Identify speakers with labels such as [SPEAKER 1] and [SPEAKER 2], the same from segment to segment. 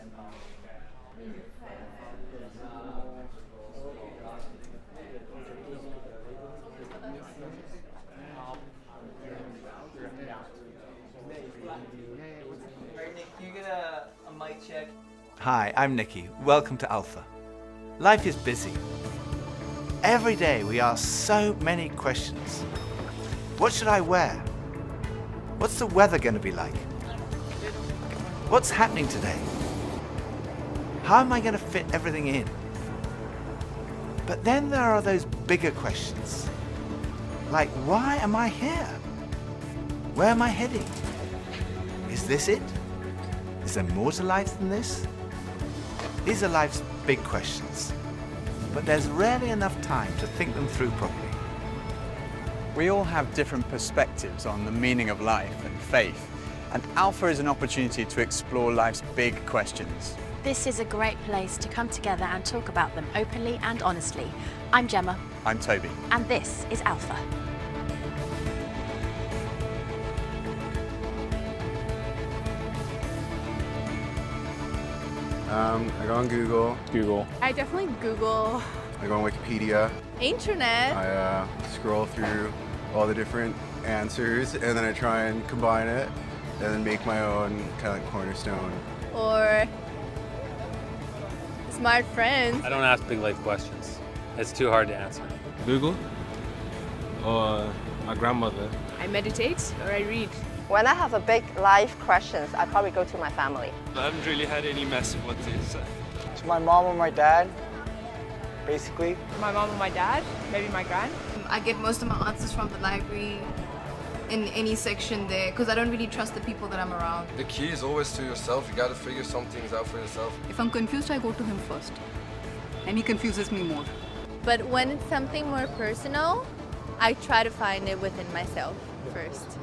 [SPEAKER 1] Can you get a mic check?
[SPEAKER 2] Hi, I'm Nicky. Welcome to Alpha. Life is busy. Every day we ask so many questions. What should I wear? What's the weather going to be like? What's happening today? How am I going to fit everything in? But then there are those bigger questions. Like, why am I here? Where am I heading? Is this it? Is there more to life than this? These are life's big questions, but there's rarely enough time to think them through properly.
[SPEAKER 3] We all have different perspectives on the meaning of life and faith, and Alpha is an opportunity to explore life's big questions.
[SPEAKER 4] This is a great place to come together and talk about them openly and honestly. I'm Gemma.
[SPEAKER 3] I'm Toby.
[SPEAKER 4] And this is Alpha.
[SPEAKER 5] I go on Google.
[SPEAKER 6] I definitely Google.
[SPEAKER 5] I go on Wikipedia.
[SPEAKER 6] Internet.
[SPEAKER 5] I scroll through all the different answers and then I try and combine it and then make my own kind of like cornerstone.
[SPEAKER 6] Or smart friends.
[SPEAKER 7] I don't ask big life questions. It's too hard to answer.
[SPEAKER 8] Google or my grandmother.
[SPEAKER 6] I meditate or I read.
[SPEAKER 9] When I have a big life questions, I probably go to my family.
[SPEAKER 8] I haven't really had any massive ones to
[SPEAKER 10] To my mom or my dad, basically.
[SPEAKER 6] My mom or my dad, maybe my grand.
[SPEAKER 11] I get most of my answers from the library in any section there because I don't really trust the people that I'm around.
[SPEAKER 12] The key is always to yourself. You got to figure some things out for yourself.
[SPEAKER 11] If I'm confused, I go to him first. And he confuses me more.
[SPEAKER 6] But when it's something more personal, I try to find it within myself first.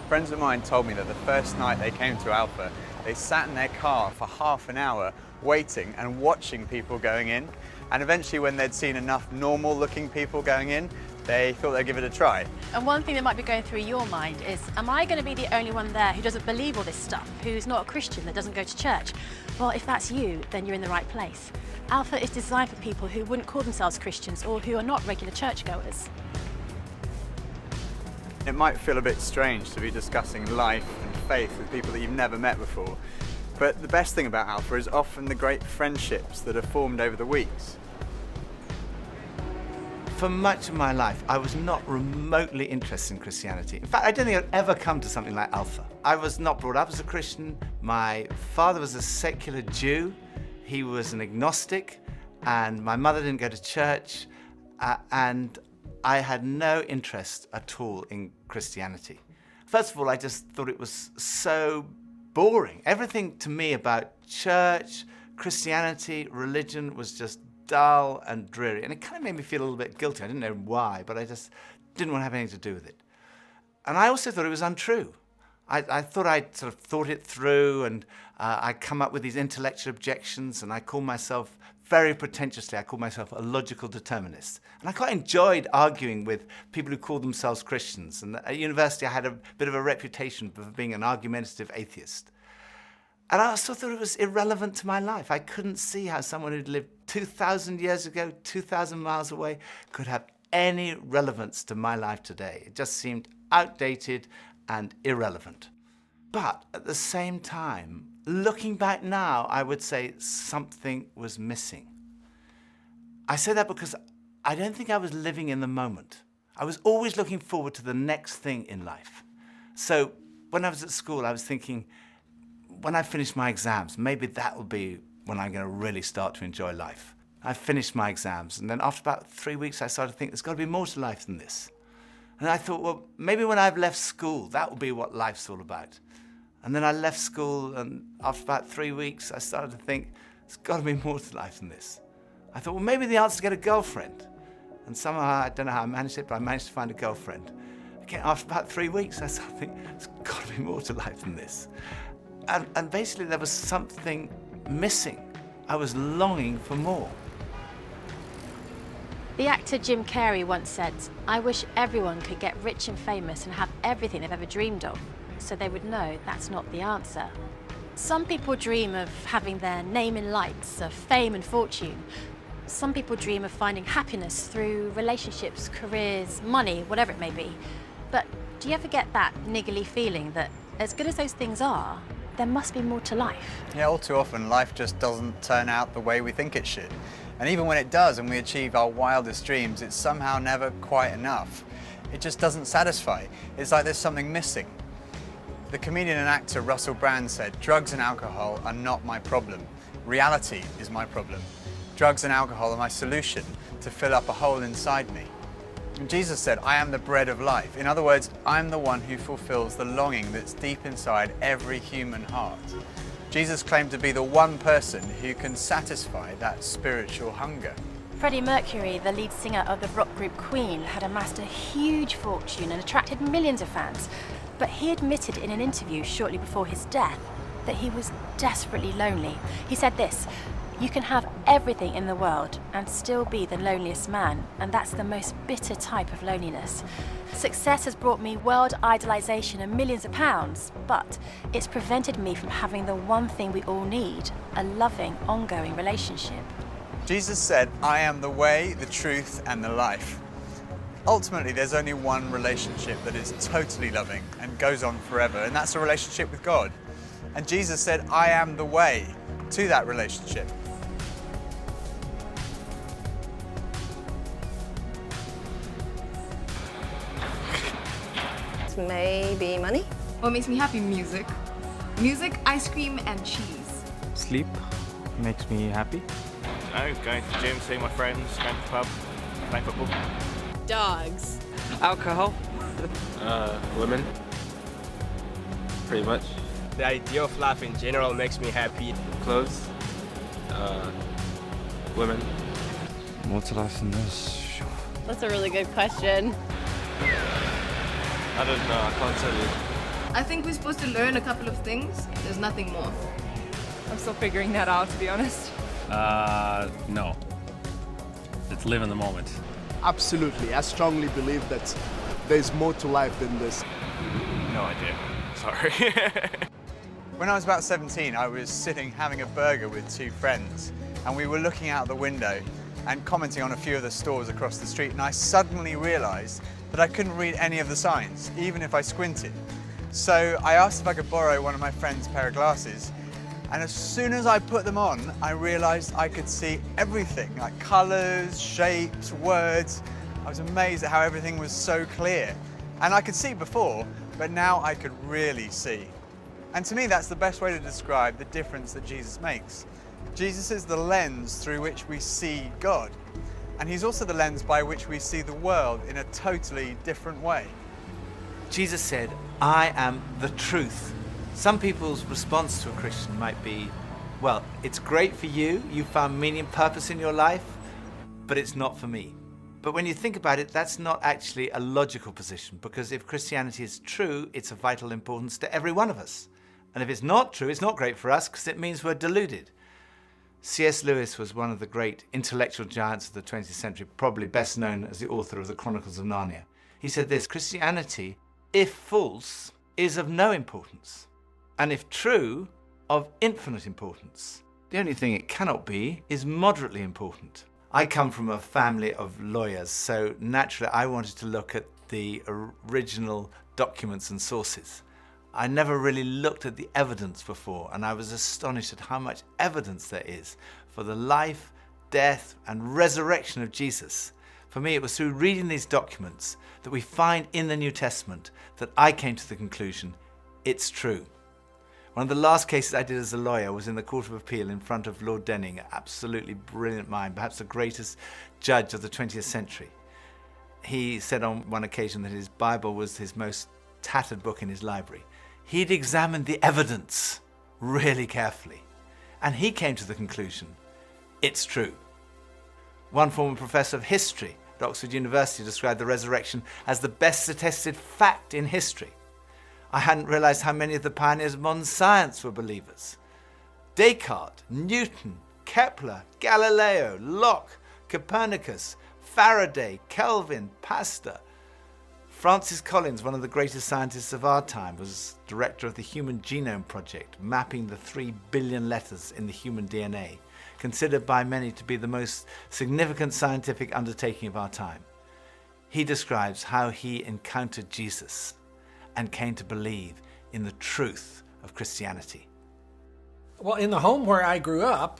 [SPEAKER 3] Friends of mine told me that the first night they came to Alpha, they sat in their car for half an hour waiting and watching people going in. And eventually when they'd seen enough normal looking people going in, they thought they'd give it a try.
[SPEAKER 4] And one thing that might be going through your mind is, am I going to be the only one there who doesn't believe all this stuff, who's not a Christian, that doesn't go to church? Well, if that's you, then you're in the right place. Alpha is designed for people who wouldn't call themselves Christians or who are not regular churchgoers.
[SPEAKER 3] It might feel a bit strange to be discussing life and faith with people that you've never met before, but the best thing about Alpha is often the great friendships that are formed over the weeks.
[SPEAKER 2] For much of my life, I was not remotely interested in Christianity. In fact, I don't think I'd ever come to something like Alpha. I was not brought up as a Christian. My father was a secular Jew. He was an agnostic, and my mother didn't go to church, and I had no interest at all in Christianity. First of all, I just thought it was so boring. Everything to me about church, Christianity, religion was just dull and dreary. And it kind of made me feel a little bit guilty. I didn't know why, but I just didn't want to have anything to do with it. And I also thought it was untrue. I thought I'd sort of thought it through, and I'd come up with these intellectual objections, and I called myself, very pretentiously, I called myself a logical determinist. And I quite enjoyed arguing with people who called themselves Christians. And at university, I had a bit of a reputation for being an argumentative atheist. And I also thought it was irrelevant to my life. I couldn't see how someone who'd lived 2,000 years ago, 2,000 miles away, could have any relevance to my life today. It just seemed outdated and irrelevant. But at the same time, looking back now, I would say something was missing. I say that because I don't think I was living in the moment. I was always looking forward to the next thing in life. So when I was at school, I was thinking, when I finish my exams, maybe that will be when I'm going to really start to enjoy life. I finished my exams, and then after about 3 weeks, I started to think there's got to be more to life than this. And I thought, well, maybe when I've left school, that will be what life's all about. And then I left school, and after about 3 weeks, I started to think, there's got to be more to life than this. I thought, well, maybe the answer is to get a girlfriend. And somehow, I don't know how I managed it, but I managed to find a girlfriend. Again, after about 3 weeks, I started to think, there's got to be more to life than this. And basically, there was something missing. I was longing for more.
[SPEAKER 4] The actor Jim Carrey once said, "I wish everyone could get rich and famous and have everything they've ever dreamed of, so they would know that's not the answer." Some people dream of having their name in lights, of fame and fortune. Some people dream of finding happiness through relationships, careers, money, whatever it may be. But do you ever get that niggly feeling that as good as those things are, there must be more to life?
[SPEAKER 3] Yeah, all too often life just doesn't turn out the way we think it should. And even when it does and we achieve our wildest dreams, it's somehow never quite enough. It just doesn't satisfy. It's like there's something missing. The comedian and actor Russell Brand said, "Drugs and alcohol are not my problem. Reality is my problem. Drugs and alcohol are my solution to fill up a hole inside me." And Jesus said, "I am the bread of life." In other words, I'm the one who fulfills the longing that's deep inside every human heart. Jesus claimed to be the one person who can satisfy that spiritual hunger.
[SPEAKER 4] Freddie Mercury, the lead singer of the rock group Queen, had amassed a huge fortune and attracted millions of fans. But he admitted in an interview shortly before his death that he was desperately lonely. He said this, "You can have everything in the world and still be the loneliest man, and that's the most bitter type of loneliness. Success has brought me world idolization and millions of pounds, but it's prevented me from having the one thing we all need, a loving, ongoing relationship."
[SPEAKER 3] Jesus said, "I am the way, the truth, and the life." Ultimately, there's only one relationship that is totally loving and goes on forever, and that's a relationship with God. And Jesus said, "I am the way to that relationship."
[SPEAKER 9] Maybe money?
[SPEAKER 11] What makes me happy? Music. Music, ice cream, and cheese.
[SPEAKER 8] Sleep makes me happy.
[SPEAKER 1] Going to the gym, seeing my friends, going to the pub, playing football.
[SPEAKER 11] Dogs.
[SPEAKER 8] Alcohol. Women. Pretty much.
[SPEAKER 10] The idea of life in general makes me happy.
[SPEAKER 8] Clothes. Women.
[SPEAKER 5] More to life than this.
[SPEAKER 9] That's a really good question.
[SPEAKER 8] I don't know, I can't tell you.
[SPEAKER 11] I think we're supposed to learn a couple of things. There's nothing more. I'm still figuring that out, to be honest.
[SPEAKER 7] No. Let's live in the moment.
[SPEAKER 13] Absolutely. I strongly believe that there's more to life than this.
[SPEAKER 1] No idea. Sorry.
[SPEAKER 3] When I was about 17, I was sitting having a burger with two friends, and we were looking out the window and commenting on a few of the stores across the street, and I suddenly realized that I couldn't read any of the signs, even if I squinted. So I asked if I could borrow one of my friend's pair of glasses, and as soon as I put them on, I realized I could see everything, like colors, shapes, words. I was amazed at how everything was so clear. And I could see before, but now I could really see. And to me, that's the best way to describe the difference that Jesus makes. Jesus is the lens through which we see God. And he's also the lens by which we see the world in a totally different way.
[SPEAKER 2] Jesus said, "I am the truth." Some people's response to a Christian might be, well, it's great for you, you found meaning and purpose in your life, but it's not for me. But when you think about it, that's not actually a logical position, because if Christianity is true, it's of vital importance to every one of us. And if it's not true, it's not great for us, because it means we're deluded. C.S. Lewis was one of the great intellectual giants of the 20th century, probably best known as the author of the Chronicles of Narnia. He said this, "Christianity, if false, is of no importance, and if true, of infinite importance. The only thing it cannot be is moderately important." I come from a family of lawyers, so naturally I wanted to look at the original documents and sources. I never really looked at the evidence before, and I was astonished at how much evidence there is for the life, death, and resurrection of Jesus. For me, it was through reading these documents that we find in the New Testament that I came to the conclusion, it's true. One of the last cases I did as a lawyer was in the Court of Appeal in front of Lord Denning, an absolutely brilliant mind, perhaps the greatest judge of the 20th century. He said on one occasion that his Bible was his most tattered book in his library. He'd examined the evidence really carefully, and he came to the conclusion, it's true. One former professor of history at Oxford University described the resurrection as the best attested fact in history. I hadn't realized how many of the pioneers of modern science were believers. Descartes, Newton, Kepler, Galileo, Locke, Copernicus, Faraday, Kelvin, Pasteur. Francis Collins, one of the greatest scientists of our time, was director of the Human Genome Project, mapping the 3 billion letters in the human DNA, considered by many to be the most significant scientific undertaking of our time. He describes how he encountered Jesus and came to believe in the truth of Christianity.
[SPEAKER 14] Well, in the home where I grew up,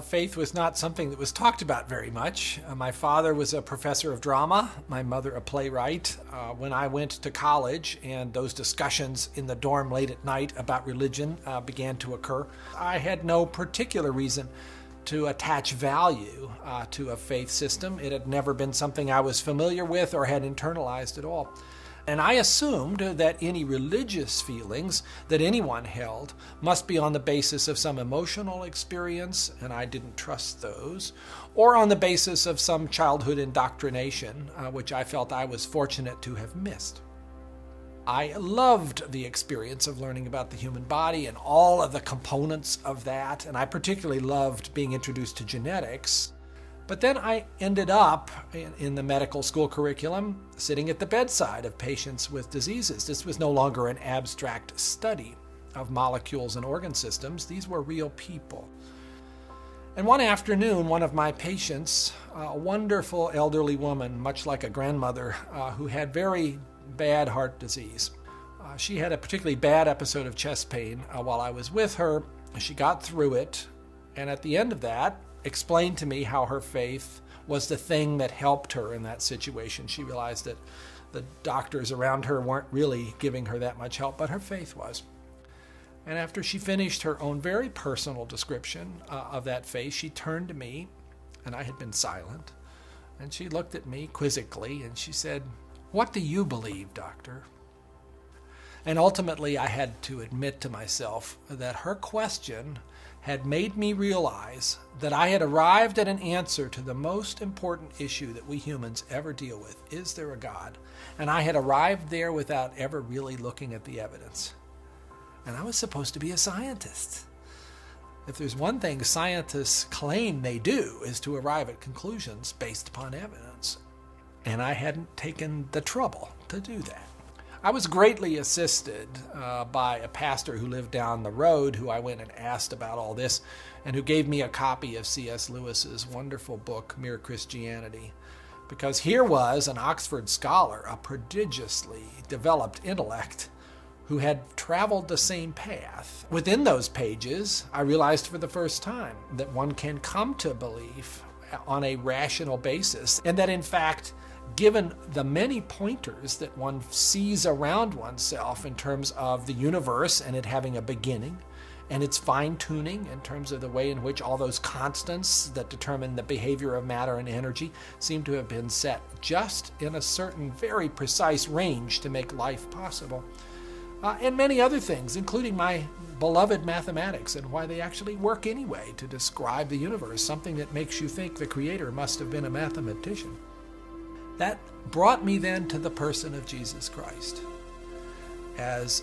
[SPEAKER 14] faith was not something that was talked about very much. My father was a professor of drama, my mother a playwright. When I went to college and those discussions in the dorm late at night about religion began to occur, I had no particular reason to attach value to a faith system. It had never been something I was familiar with or had internalized at all. And I assumed that any religious feelings that anyone held must be on the basis of some emotional experience, and I didn't trust those, or on the basis of some childhood indoctrination, which I felt I was fortunate to have missed. I loved the experience of learning about the human body and all of the components of that, and I particularly loved being introduced to genetics. But then I ended up in the medical school curriculum sitting at the bedside of patients with diseases. This was no longer an abstract study of molecules and organ systems. These were real people. And one afternoon, one of my patients, a wonderful elderly woman, much like a grandmother, who had very bad heart disease. She had a particularly bad episode of chest pain while I was with her. She got through it, and at the end of that, explained to me how her faith was the thing that helped her in that situation. She realized that the doctors around her weren't really giving her that much help, but her faith was. And after she finished her own very personal description of that faith, she turned to me, and I had been silent, and she looked at me quizzically, and she said, "What do you believe, doctor?" And ultimately, I had to admit to myself that her question had made me realize that I had arrived at an answer to the most important issue that we humans ever deal with. Is there a God? And I had arrived there without ever really looking at the evidence. And I was supposed to be a scientist. If there's one thing scientists claim they do is to arrive at conclusions based upon evidence. And I hadn't taken the trouble to do that. I was greatly assisted by a pastor who lived down the road, who I went and asked about all this, and who gave me a copy of C.S. Lewis's wonderful book, Mere Christianity. Because here was an Oxford scholar, a prodigiously developed intellect, who had traveled the same path. Within those pages, I realized for the first time that one can come to belief on a rational basis, and that in fact, given the many pointers that one sees around oneself in terms of the universe and it having a beginning, and its fine-tuning in terms of the way in which all those constants that determine the behavior of matter and energy seem to have been set just in a certain very precise range to make life possible. And many other things, including my beloved mathematics and why they actually work anyway to describe the universe, something that makes you think the Creator must have been a mathematician. That brought me then to the person of Jesus Christ as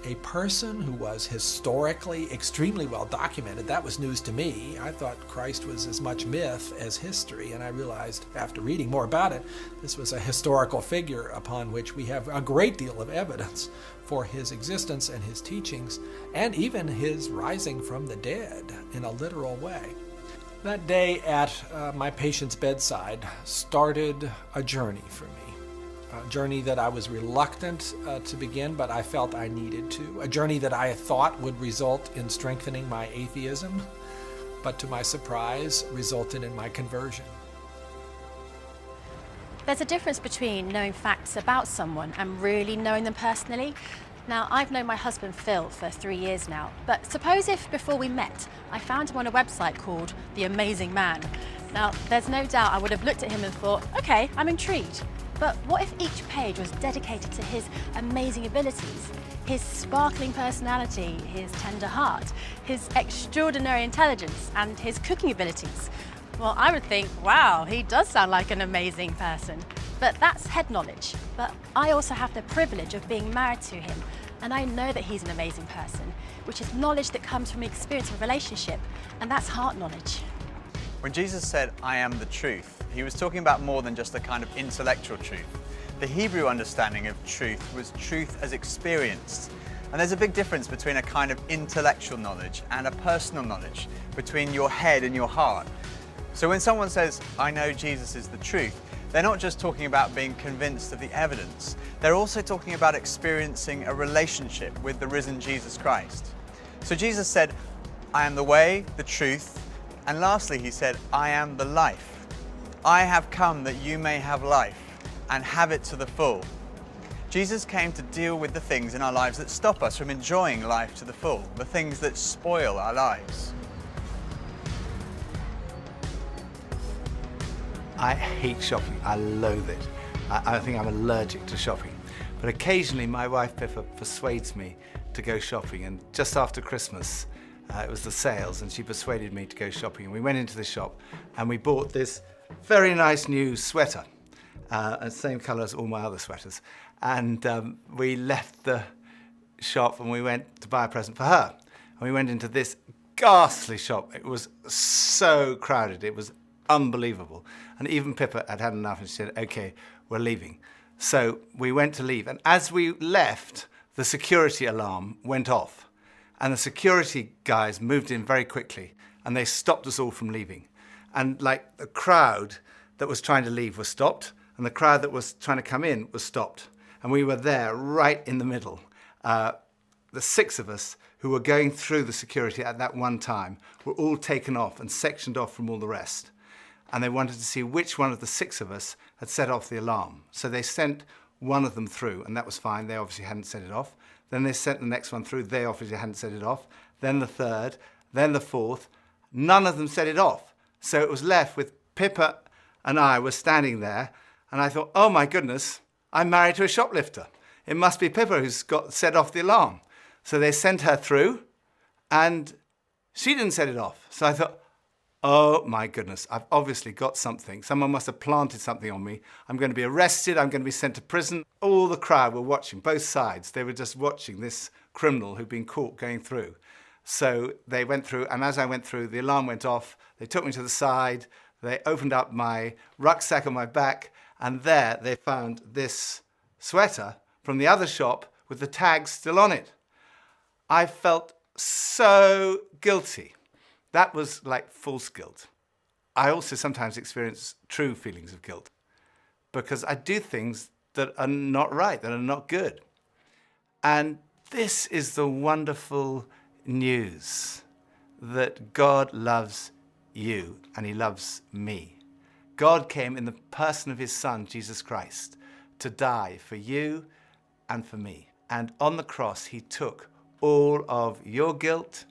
[SPEAKER 14] a person who was historically extremely well documented. That was news to me. I thought Christ was as much myth as history, and I realized after reading more about it, this was a historical figure upon which we have a great deal of evidence for his existence and his teachings, and even his rising from the dead in a literal way. That day at my patient's bedside started a journey for me, a journey that I was reluctant to begin, but I felt I needed to, a journey that I thought would result in strengthening my atheism, but to my surprise, resulted in my conversion.
[SPEAKER 4] There's a difference between knowing facts about someone and really knowing them personally. Now, I've known my husband Phil for 3 years now, but suppose if before we met, I found him on a website called The Amazing Man. Now, there's no doubt I would have looked at him and thought, okay, I'm intrigued. But what if each page was dedicated to his amazing abilities, his sparkling personality, his tender heart, his extraordinary intelligence, and his cooking abilities? Well, I would think, wow, he does sound like an amazing person. But that's head knowledge. But I also have the privilege of being married to him, and I know that he's an amazing person, which is knowledge that comes from the experience of a relationship, and that's heart knowledge.
[SPEAKER 3] When Jesus said, "I am the truth," he was talking about more than just a kind of intellectual truth. The Hebrew understanding of truth was truth as experienced. And there's a big difference between a kind of intellectual knowledge and a personal knowledge, between your head and your heart. So when someone says, I know Jesus is the truth, they're not just talking about being convinced of the evidence, they're also talking about experiencing a relationship with the risen Jesus Christ. So Jesus said, I am the way, the truth, and lastly he said, I am the life. I have come that you may have life and have it to the full. Jesus came to deal with the things in our lives that stop us from enjoying life to the full, the things that spoil our lives.
[SPEAKER 2] I hate shopping. I loathe it. I think I'm allergic to shopping. But occasionally my wife Pippa persuades me to go shopping, and just after Christmas it was the sales and she persuaded me to go shopping, and we went into the shop and we bought this very nice new sweater, same colour as all my other sweaters, and we left the shop and we went to buy a present for her, and we went into this ghastly shop. It was so crowded, it was unbelievable, and even Pippa had had enough and she said, okay, we're leaving. So we went to leave, and as we left, the security alarm went off, and the security guys moved in very quickly and they stopped us all from leaving. And like the crowd that was trying to leave was stopped, and the crowd that was trying to come in was stopped, and we were there right in the middle. The 6 of us who were going through the security at that one time were all taken off and sectioned off from all the rest. And they wanted to see which one of the 6 of us had set off the alarm. So they sent one of them through, and that was fine. They obviously hadn't set it off. Then they sent the next one through. They obviously hadn't set it off. Then the 3rd, then the 4th. None of them set it off. So it was left with Pippa and I were standing there, and I thought, oh my goodness, I'm married to a shoplifter. It must be Pippa who's got set off the alarm. So they sent her through, and she didn't set it off. So I thought, oh my goodness, I've obviously got something. Someone must have planted something on me. I'm going to be arrested. I'm going to be sent to prison. All the crowd were watching, both sides. They were just watching this criminal who'd been caught going through. So they went through, and as I went through, the alarm went off. They took me to the side. They opened up my rucksack on my back, and there they found this sweater from the other shop with the tag still on it. I felt so guilty. That was like false guilt. I also sometimes experience true feelings of guilt because I do things that are not right, that are not good. And this is the wonderful news that God loves you and he loves me. God came in the person of his Son, Jesus Christ, to die for you and for me. And on the cross, he took all of your guilt,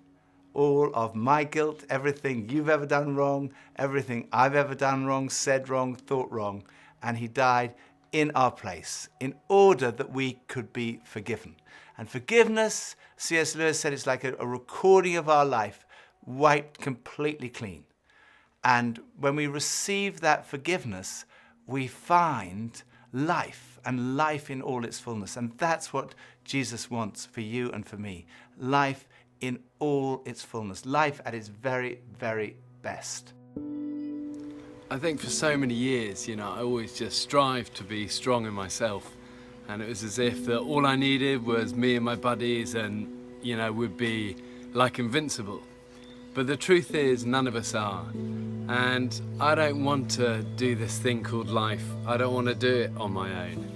[SPEAKER 2] all of my guilt, everything you've ever done wrong, everything I've ever done wrong, said wrong, thought wrong, and he died in our place in order that we could be forgiven. And forgiveness, C.S. Lewis said, it's like a recording of our life, wiped completely clean. And when we receive that forgiveness, we find life, and life in all its fullness. And that's what Jesus wants for you and for me. Life in all its fullness. Life at its very, very best.
[SPEAKER 15] I think for so many years, I always just strived to be strong in myself. And it was as if that all I needed was me and my buddies and, we'd be like invincible. But the truth is, none of us are. And I don't want to do this thing called life. I don't want to do it on my own.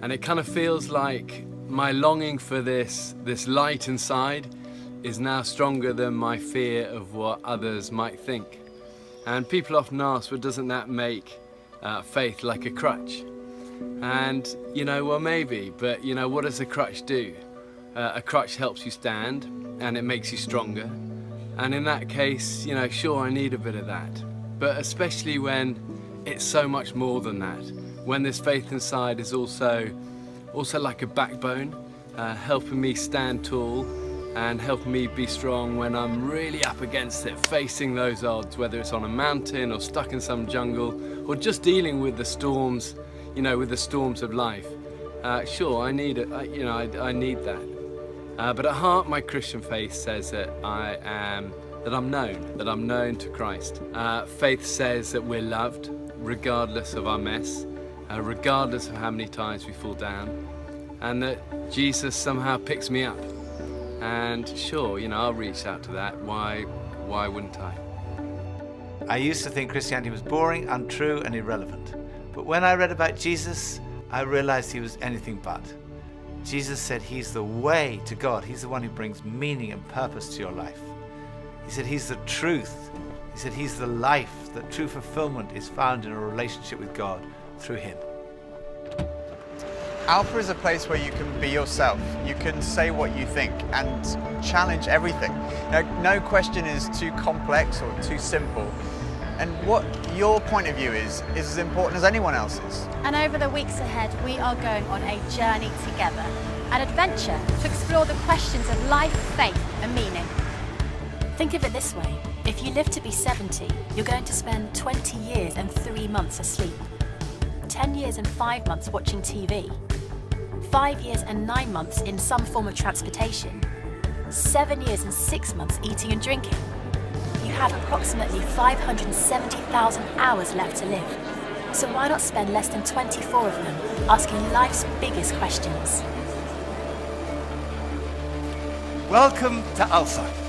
[SPEAKER 15] And it kind of feels like my longing for this light inside is now stronger than my fear of what others might think. And people often ask, well, doesn't that make faith like a crutch? And, well, maybe, but, what does a crutch do? A crutch helps you stand, and it makes you stronger. And in that case, sure, I need a bit of that. But especially when it's so much more than that. When this faith inside is also like a backbone, helping me stand tall and helping me be strong when I'm really up against it, facing those odds, whether it's on a mountain or stuck in some jungle or just dealing with the storms, with the storms of life. Sure, I need it. I need that. But at heart, my Christian faith says that I'm known to Christ. Faith says that we're loved, regardless of our mess. regardless of how many times we fall down, and that Jesus somehow picks me up. And sure, you know, I'll reach out to that. Why wouldn't I?
[SPEAKER 2] I used to think Christianity was boring, untrue, and irrelevant. But when I read about Jesus, I realized he was anything but. Jesus said he's the way to God. He's the one who brings meaning and purpose to your life. He said he's the truth. He said he's the life, that true fulfillment is found in a relationship with God through him.
[SPEAKER 3] Alpha is a place where you can be yourself. You can say what you think and challenge everything. No question is too complex or too simple. And what your point of view is as important as anyone else's.
[SPEAKER 4] And over the weeks ahead, we are going on a journey together, an adventure to explore the questions of life, faith, and meaning. Think of it this way. If you live to be 70, you're going to spend 20 years and 3 months asleep, 10 years and 5 months watching TV, 5 years and 9 months in some form of transportation, 7 years and 6 months eating and drinking. You have approximately 570,000 hours left to live. So why not spend less than 24 of them asking life's biggest questions?
[SPEAKER 2] Welcome to Alpha.